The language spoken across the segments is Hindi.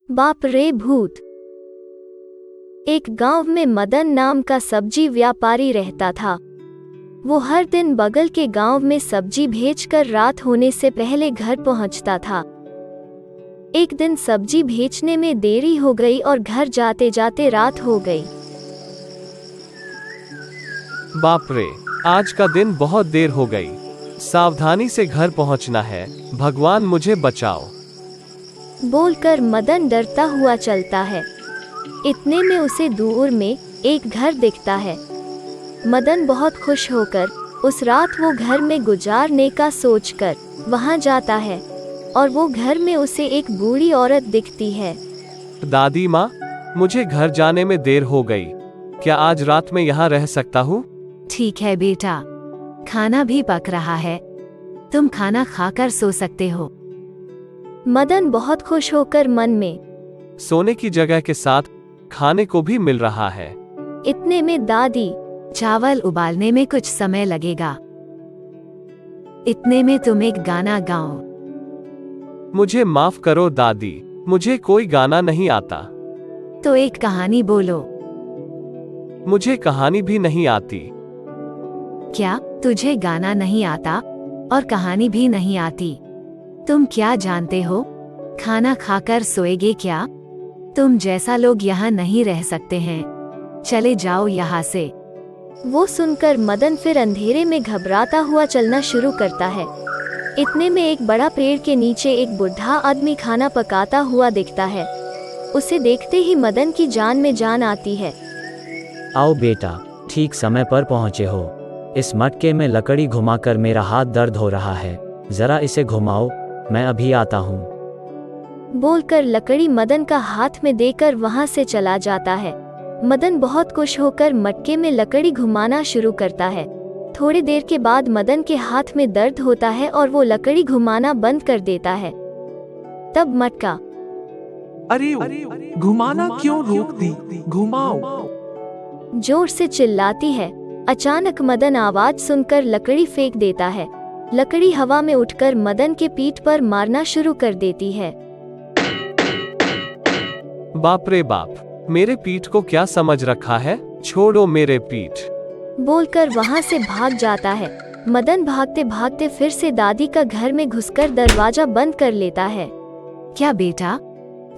बाप रे भूत। एक गांव में मदन नाम का सब्जी व्यापारी रहता था। वो हर दिन बगल के गांव में सब्जी भेजकर रात होने से पहले घर पहुंचता था। एक दिन सब्जी भेजने में देरी हो गई और घर जाते जाते रात हो गई। बाप रे, आज का दिन बहुत देर हो गई। सावधानी से घर पहुंचना है, भगवान मुझे बचाओ। बोलकर मदन डरता हुआ चलता है। इतने में उसे दूर में एक घर दिखता है। मदन बहुत खुश होकर उस रात वो घर में गुजारने का सोचकर वहां जाता है और वो घर में उसे एक बूढ़ी औरत दिखती है। दादी माँ, मुझे घर जाने में देर हो गई। क्या आज रात में यहाँ रह सकता हूँ? ठीक है बेटा, खाना भी पक रहा है, तुम खाना खाकर सो सकते हो। मदन बहुत खुश होकर मन में सोने की जगह के साथ खाने को भी मिल रहा है। इतने में दादी, चावल उबालने में कुछ समय लगेगा। इतने में तुम एक गाना गाओ। मुझे माफ करो दादी, मुझे कोई गाना नहीं आता। तो एक कहानी बोलो। मुझे कहानी भी नहीं आती। क्या तुझे गाना नहीं आता और कहानी भी नहीं आती? तुम क्या जानते हो? खाना खाकर सोएगे क्या? तुम जैसा लोग यहाँ नहीं रह सकते हैं, चले जाओ यहाँ से। वो सुनकर मदन फिर अंधेरे में घबराता हुआ चलना शुरू करता है। इतने में एक बड़ा पेड़ के नीचे एक बुढ़ा आदमी खाना पकाता हुआ दिखता है। उसे देखते ही मदन की जान में जान आती है। आओ बेटा, ठीक समय पर पहुँचे हो। इस मटके में लकड़ी घुमाकर मेरा हाथ दर्द हो रहा है, जरा इसे घुमाओ, मैं अभी आता हूँ। बोलकर लकड़ी मदन का हाथ में देकर वहां से चला जाता है। मदन बहुत खुश होकर मटके में लकड़ी घुमाना शुरू करता है। थोड़ी देर के बाद मदन के हाथ में दर्द होता है और वो लकड़ी घुमाना बंद कर देता है। तब मटका अरे घुमाना क्यों रोक दी, घुमाओ, जोर से चिल्लाती है। अचानक मदन आवाज सुनकर लकड़ी फेंक देता है। लकड़ी हवा में उठकर मदन के पीठ पर मारना शुरू कर देती है। बाप रे बाप, मेरे पीठ को क्या समझ रखा है? छोड़ो मेरे पीठ। बोलकर वहां से भाग जाता है। मदन भागते भागते फिर से दादी का घर में घुसकर दरवाजा बंद कर लेता है। क्या बेटा,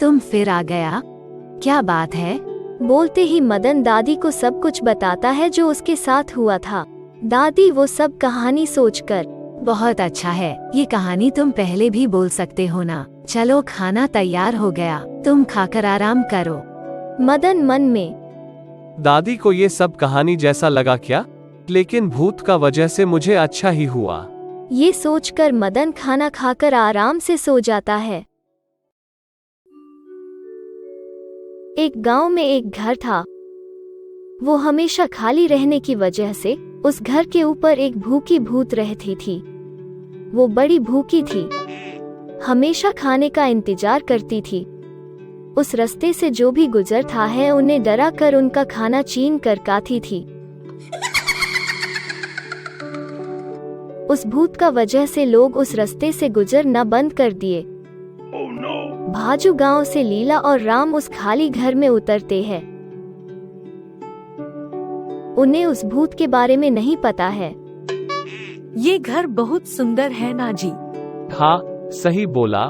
तुम फिर आ गया? क्या बात है? बोलते ही मदन दादी को सब कुछ बताता है जो उसके साथ हुआ था। दादी वो सब कहानी सोचकर, बहुत अच्छा है, ये कहानी तुम पहले भी बोल सकते हो ना। चलो खाना तैयार हो गया, तुम खाकर आराम करो। मदन मन में, दादी को ये सब कहानी जैसा लगा क्या? लेकिन भूत का वजह से मुझे अच्छा ही हुआ। ये सोचकर मदन खाना खाकर आराम से सो जाता है। एक गांव में एक घर था। वो हमेशा खाली रहने की वजह से उस घर के ऊपर एक भूखी भूत रहती थी। वो बड़ी भूखी थी, हमेशा खाने का इंतजार करती थी। उस रास्ते से जो भी गुजरता है उन्हें डरा कर उनका खाना छीन कर खाती थी। उस भूत का वजह से लोग उस रास्ते से गुजरना बंद कर दिए। भाजू गांव से लीला और राम उस खाली घर में उतरते हैं। उन्हें उस भूत के बारे में नहीं पता है। ये घर बहुत सुंदर है ना जी? हाँ, सही बोला,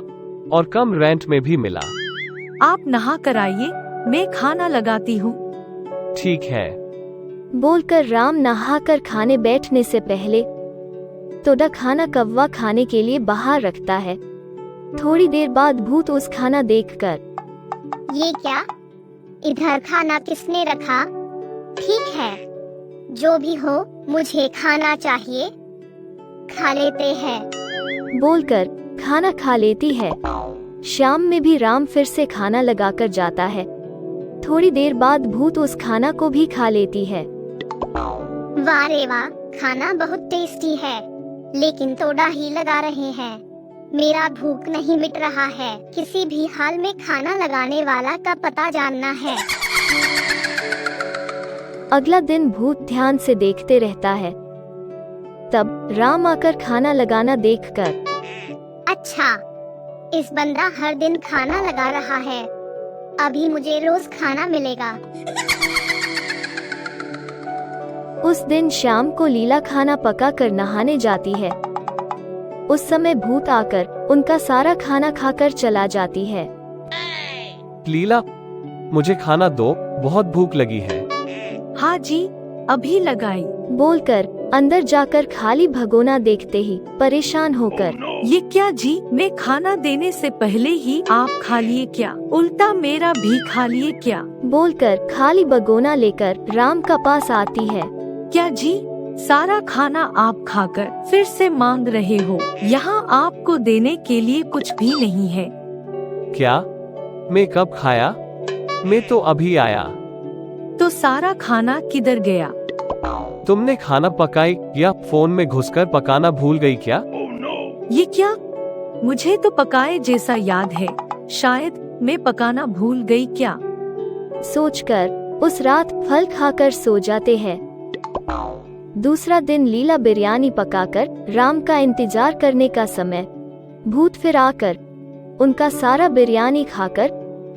और कम रेंट में भी मिला। आप नहा कर आइए, मैं खाना लगाती हूँ। ठीक है। बोलकर राम नहाकर खाने बैठने से पहले थोड़ा खाना कौवा खाने के लिए बाहर रखता है। थोड़ी देर बाद भूत उस खाना देखकर, ये क्या? इधर खाना किसने रखा? ठीक है, जो भी हो, मुझे खाना चाहिए, खा लेते हैं। बोलकर खाना खा लेती है। शाम में भी राम फिर से खाना लगाकर जाता है। थोड़ी देर बाद भूत उस खाना को भी खा लेती है। वाह रे वाह, खाना बहुत टेस्टी है, लेकिन थोड़ा ही लगा रहे हैं। मेरा भूख नहीं मिट रहा है। किसी भी हाल में खाना लगाने वाला का पता जानना है। अगला दिन भूत ध्यान से देखते रहता है। तब राम आकर खाना लगाना देखकर, अच्छा, इस बंदा हर दिन खाना लगा रहा है, अभी मुझे रोज खाना मिलेगा। उस दिन शाम को लीला खाना पका कर नहाने जाती है। उस समय भूत आकर उनका सारा खाना खाकर चला जाती है। लीला, मुझे खाना दो, बहुत भूख लगी है। हाँ जी, अभी लगाई। बोलकर अंदर जाकर खाली भगोना देखते ही परेशान होकर, ये क्या जी, मैं खाना देने से पहले ही आप खा लिए क्या? उल्टा मेरा भी खा लिए क्या? बोलकर खाली भगोना लेकर राम का पास आती है। क्या जी, सारा खाना आप खाकर फिर से मांग रहे हो? यहाँ आपको देने के लिए कुछ भी नहीं है। क्या? मैं कब खाया? मैं तो अभी आया। तो सारा खाना किधर गया? तुमने खाना पकाई या फोन में घुसकर पकाना भूल गई क्या? ये क्या? मुझे तो पकाए जैसा याद है, शायद मैं पकाना भूल गई क्या? सोचकर उस रात फल खाकर सो जाते हैं। दूसरा दिन लीला बिरयानी पकाकर राम का इंतजार करने का समय भूत फिर आकर उनका सारा बिरयानी खाकर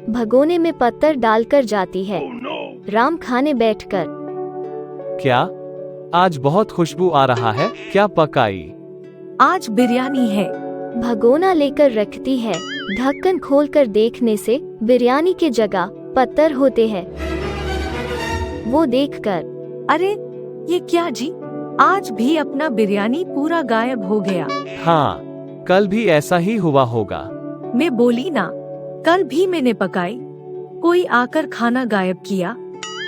भगोने में पत्थर डालकर जाती है। राम खाने बैठकर, क्या? आज बहुत खुशबू आ रहा है, क्या पकाई? आज बिरयानी है। भगोना लेकर रखती है। ढक्कन खोलकर देखने से बिरयानी के जगह पत्थर होते हैं। वो देखकर, अरे ये क्या जी, आज भी अपना बिरयानी पूरा गायब हो गया। हाँ, कल भी ऐसा ही हुआ होगा। मैं बोली ना, कल भी मैंने पकाई, कोई आकर खाना गायब किया।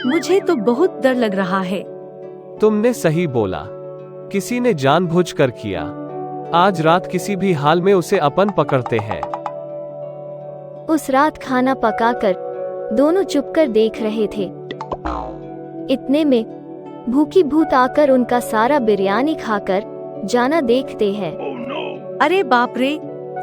मुझे तो बहुत डर लग रहा है। तुमने सही बोला, किसी ने जानबूझकर किया। आज रात किसी भी हाल में उसे अपन पकड़ते हैं। उस रात खाना पकाकर दोनों चुपकर देख रहे थे। इतने में भूखी भूत आकर उनका सारा बिरयानी खाकर जाना देखते हैं। अरे बाप रे,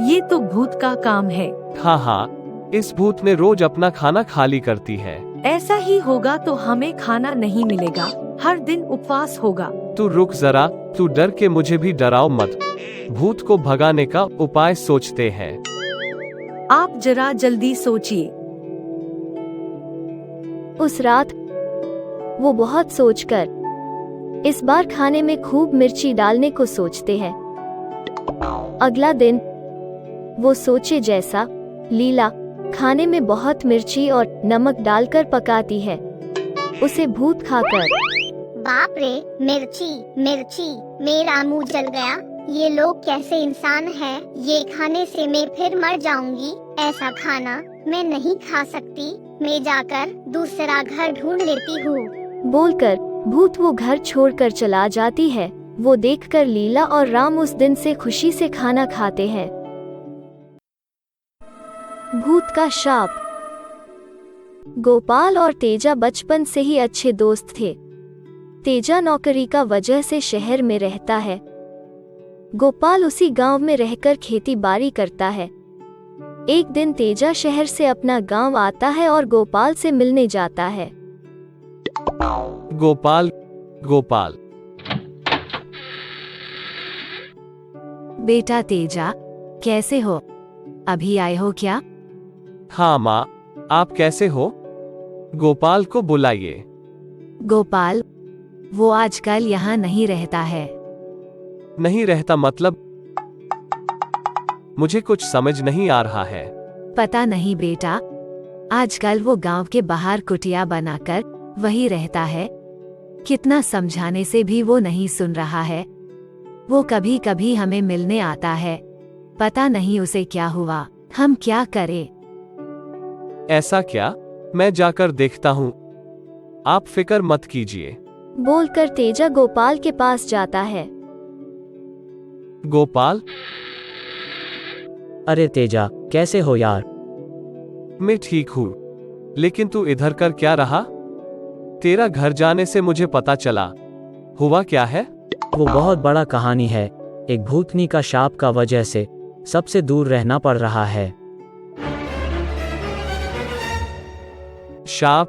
ये तो भूत का काम है। हाँ, इस भूत ने रोज अपना खाना खाली करती है। ऐसा ही होगा तो हमें खाना नहीं मिलेगा, हर दिन उपवास होगा। तू रुक जरा, तू डर के मुझे भी डराओ मत। भूत को भगाने का उपाय सोचते हैं। आप जरा जल्दी सोचिए। उस रात वो बहुत सोचकर इस बार खाने में खूब मिर्ची डालने को सोचते हैं। अगला दिन वो सोचे जैसा लीला खाने में बहुत मिर्ची और नमक डालकर पकाती है। उसे भूत खाकर, बाप रे, मिर्ची मिर्ची, मेरा मुंह जल गया। ये लोग कैसे इंसान हैं? ये खाने से मैं फिर मर जाऊंगी। ऐसा खाना मैं नहीं खा सकती। मैं जाकर दूसरा घर ढूंढ लेती हूँ। बोलकर भूत वो घर छोड़कर चला जाती है। वो देखकर लीला और राम उस दिन से खुशी से खाना खाते हैं। भूत का शाप। गोपाल और तेजा बचपन से ही अच्छे दोस्त थे। तेजा नौकरी का वजह से शहर में रहता है। गोपाल उसी गांव में रहकर खेती बाड़ी करता है। एक दिन तेजा शहर से अपना गांव आता है और गोपाल से मिलने जाता है। गोपाल, गोपाल। बेटा तेजा, कैसे हो? अभी आए हो क्या? हाँ माँ, आप कैसे हो? गोपाल को बुलाइए। गोपाल, वो आजकल यहाँ नहीं रहता है। नहीं रहता मतलब? मुझे कुछ समझ नहीं आ रहा है। पता नहीं बेटा, आजकल वो गांव के बाहर कुटिया बनाकर वही रहता है। कितना समझाने से भी वो नहीं सुन रहा है। वो कभी कभी हमें मिलने आता है, पता नहीं उसे क्या हुआ। हम क्या करें? ऐसा क्या? मैं जाकर देखता हूँ, आप फिक्र मत कीजिए। बोलकर तेजा गोपाल के पास जाता है। गोपाल, अरे तेजा, कैसे हो यार? मैं ठीक हूँ, लेकिन तू इधर कर क्या रहा? तेरा घर जाने से मुझे पता चला। हुआ क्या है? वो बहुत बड़ा कहानी है। एक भूतनी का शाप का वजह से सबसे दूर रहना पड़ रहा है। शाप?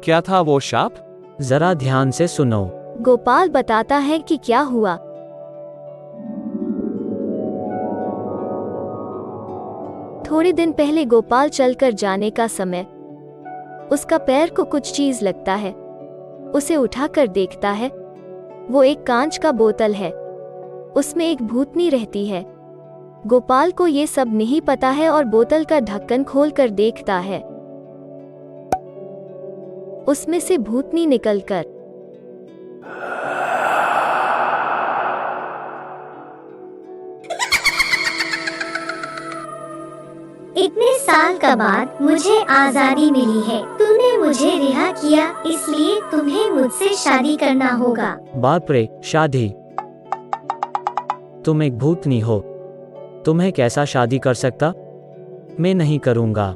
क्या था वो शाप? जरा ध्यान से सुनो। गोपाल बताता है कि क्या हुआ। थोड़े दिन पहले गोपाल चलकर जाने का समय उसका पैर को कुछ चीज लगता है। उसे उठाकर देखता है। वो एक कांच का बोतल है। उसमें एक भूतनी रहती है। गोपाल को ये सब नहीं पता है और बोतल का ढक्कन खोलकर देखता है। उसमें से भूतनी निकलकर इतने साल का बाद मुझे आजादी मिली है। तूने मुझे रिहा किया, इसलिए तुम्हें मुझसे शादी करना होगा। बाप रे, शादी? तुम एक भूतनी हो, तुम्हें कैसा शादी कर सकता? मैं नहीं करूँगा।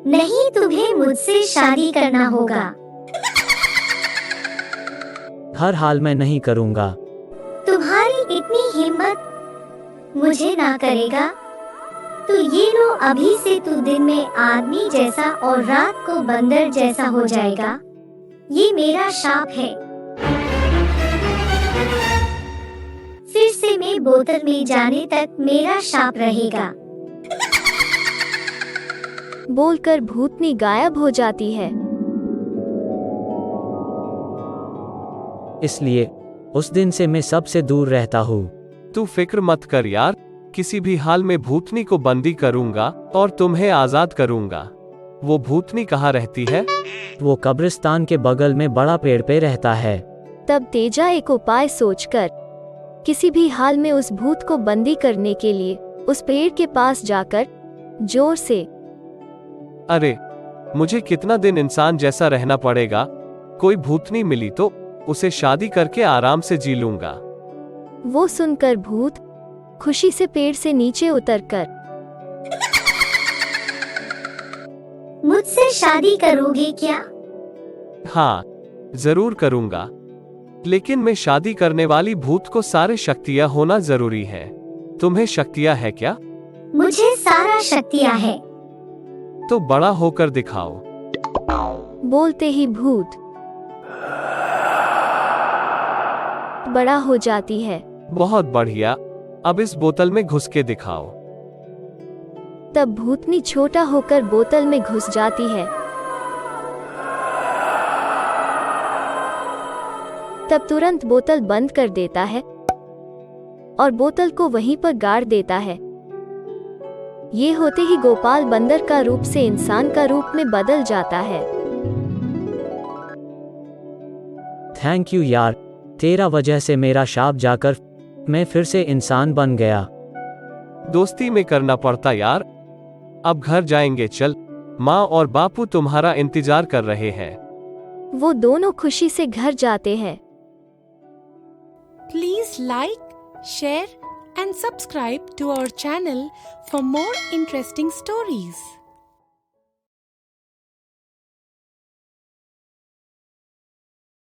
नहीं, तुम्हें मुझसे शादी करना होगा। हर हाल में नहीं करूँगा। तुम्हारी इतनी हिम्मत, मुझे ना करेगा तो ये लो, अभी से तू दिन में आदमी जैसा और रात को बंदर जैसा हो जाएगा। ये मेरा शाप है। फिर से मैं बोतल में जाने तक मेरा शाप रहेगा। बोलकर भूतनी गायब हो जाती है। इसलिए उस दिन से मैं सबसे दूर रहता हूँ। तू फिक्र मत कर यार, किसी भी हाल में भूतनी को बंदी करूंगा और तुम्हें आजाद करूंगा। वो भूतनी कहाँ रहती है? वो कब्रिस्तान के बगल में बड़ा पेड़ पे रहता है। तब तेजा एक उपाय सोचकर किसी भी हाल में उस भूत को बंदी करने के लिए उस पेड़ के पास जाकर जोर से, अरे मुझे कितना दिन इंसान जैसा रहना पड़ेगा, कोई भूतनी मिली तो उसे शादी करके आराम से जी लूंगा। वो सुनकर भूत खुशी से पेड़ से नीचे उतरकर, मुझसे शादी करोगे क्या? हाँ जरूर करूंगा, लेकिन मैं शादी करने वाली भूत को सारे शक्तियां होना जरूरी है। तुम्हें शक्तियां है क्या? मुझे सारा शक्तियां है। तो बड़ा होकर दिखाओ। बोलते ही भूत बड़ा हो जाती है। बहुत बढ़िया, अब इस बोतल में घुस के दिखाओ। तब भूतनी छोटा होकर बोतल में घुस जाती है। तब तुरंत बोतल बंद कर देता है और बोतल को वहीं पर गाड़ देता है। ये होते ही गोपाल बंदर का रूप से इंसान का रूप में बदल जाता है। थैंक यू यार, तेरा वजह से मेरा शाप जाकर मैं फिर से इंसान बन गया। दोस्ती में करना पड़ता यार। अब घर जाएंगे, चल, माँ और बापू तुम्हारा इंतजार कर रहे हैं। वो दोनों खुशी से घर जाते हैं। Please like, share and subscribe to our channel for more interesting stories.